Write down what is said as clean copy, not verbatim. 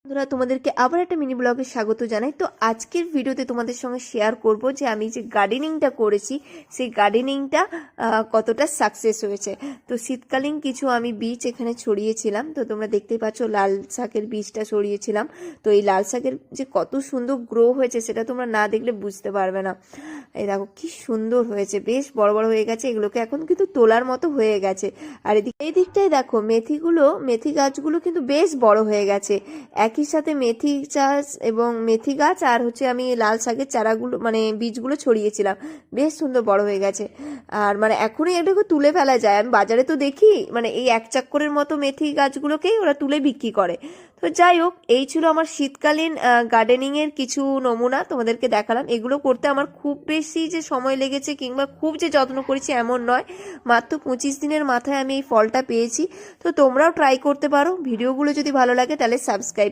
বন্ধুরা, তোমাদেরকে আবার একটা মিনি ব্লগে স্বাগত জানাই। তো আজকের ভিডিওতে তোমাদের সঙ্গে শেয়ার করব যে আমি যে গার্ডেনিংটা করেছি সেই গার্ডেনিংটা কতটা সাকসেস হয়েছে। তো শীতকালীন কিছু আমি বীজ এখানে ছড়িয়েছিলাম, তো তোমরা দেখতেই পাচ্ছ লাল শাকের বীজটা ছড়িয়েছিলাম। তো এই লাল শাকের যে কত সুন্দর গ্রো হয়েছে সেটা তোমরা না দেখলে বুঝতে পারবে না। এই দেখো কি সুন্দর হয়েছে, বেশ বড় বড় হয়ে গেছে, এগুলোকে এখন কিন্তু তোলার মতো হয়ে গেছে। আর এই দিকটাই দেখো মেথি গাছগুলো কিন্তু বেশ বড় হয়ে গেছে। একই সাথে মেথি চাষ এবং মেথি গাছ আর হচ্ছে আমি লাল শাকের চারাগুলো মানে বীজগুলো ছড়িয়েছিলাম, বেশ সুন্দর বড় হয়ে গেছে। আর মানে এখনই এটাকে তুলে ফেলা যায়, আমি বাজারে তো দেখি মানে এই এক চাক্করের মতো মেথি গাছগুলোকেই ওরা তুলে বিক্রি করে। তো যাই হোক, এই ছিল আমার শীতকালীন গার্ডেনিংয়ের কিছু নমুনা, তোমাদেরকে দেখালাম। এগুলো করতে আমার খুব বেশি যে সময় লেগেছে কিংবা খুব যে যত্ন করেছি এমন নয়, মাত্র 25 দিনের মাথায় আমি এই ফলটা পেয়েছি। তো তোমরাও ট্রাই করতে পারো। ভিডিওগুলো যদি ভালো লাগে তাহলে সাবস্ক্রাইব